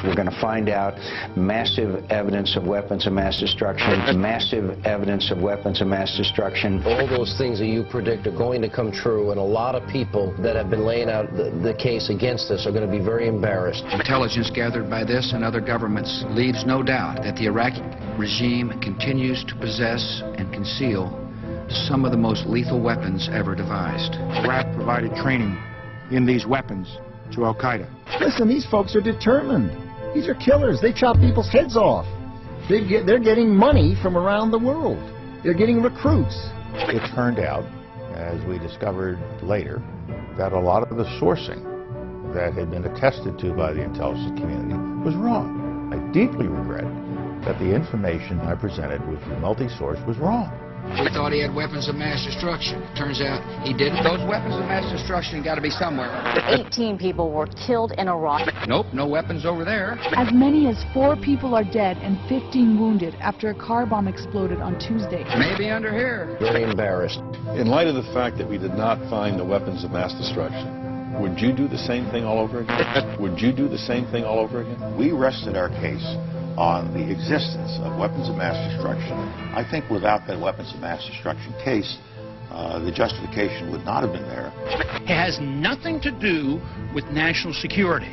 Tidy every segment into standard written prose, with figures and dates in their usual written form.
We're going to find out massive evidence of weapons of mass destruction, massive evidence of weapons of mass destruction. All those things that you predict are going to come true, and a lot of people that have been laying out the case against us are going to be very embarrassed. Intelligence gathered by this and other governments leaves no doubt that the Iraqi regime continues to possess and conceal some of the most lethal weapons ever devised. Iraq provided training in these weapons to Al-Qaeda. Listen, these folks are determined. These are killers. They chop people's heads off. They're getting money from around the world. They're getting recruits. It turned out, as we discovered later, that a lot of the sourcing that had been attested to by the intelligence community was wrong. I deeply regret that the information I presented with the multi-source was wrong. We thought he had weapons of mass destruction. Turns out he didn't. Those weapons of mass destruction got to be somewhere. 18 people were killed in Iraq. Nope, no weapons over there. As many as 4 people are dead and 15 wounded after a car bomb exploded on Tuesday. Maybe under here. Very embarrassed. In light of the fact that we did not find the weapons of mass destruction, would you do the same thing all over again? Would you do the same thing all over again? We rested our case on the existence of weapons of mass destruction. I think without that weapons of mass destruction case, the justification would not have been there. It has nothing to do with national security.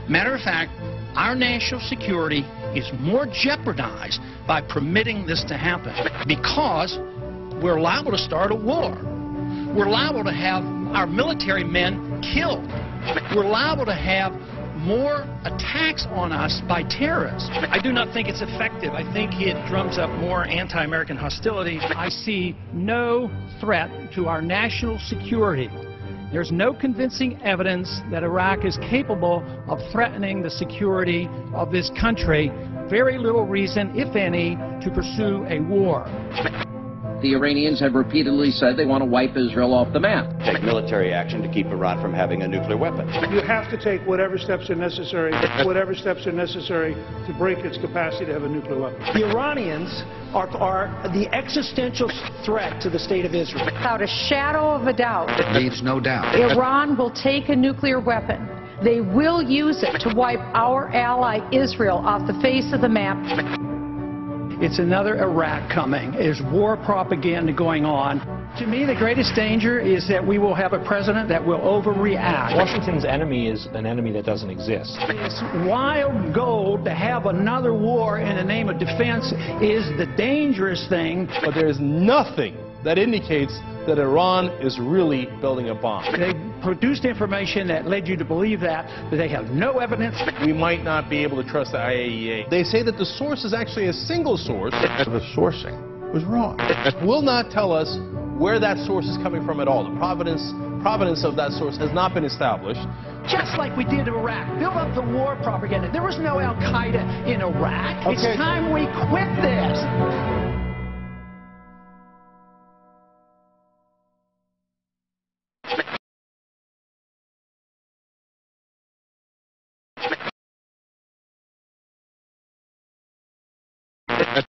Matter of fact, our national security is more jeopardized by permitting this to happen because we're liable to start a war. We're liable to have our military men killed. We're liable to have more attacks on us by terrorists. I do not think it's effective. I think it drums up more anti-American hostility. I see no threat to our national security. There's no convincing evidence that Iraq is capable of threatening the security of this country. Very little reason, if any, to pursue a war. The Iranians have repeatedly said they want to wipe Israel off the map. Take military action to keep Iran from having a nuclear weapon. You have to take whatever steps are necessary to break its capacity to have a nuclear weapon. The Iranians are the existential threat to the state of Israel. Without a shadow of a doubt, Leaves no doubt. Iran will take a nuclear weapon. They will use it to wipe our ally Israel off the face of the map. It's another Iraq coming. There's war propaganda going on. To me, the greatest danger is that we will have a president that will overreact. Washington's enemy is an enemy that doesn't exist. This wild goal to have another war in the name of defense is the dangerous thing. But there is nothing that indicates that Iran is really building a bomb. They produced information that led you to believe that, but they have no evidence. We might not be able to trust the IAEA. They say that the source is actually a single source. The sourcing was wrong. Will not tell us where that source is coming from at all. The provenance of that source has not been established. Just like we did in Iraq, build up the war propaganda. There was no Al-Qaeda in Iraq. It's time we quit this.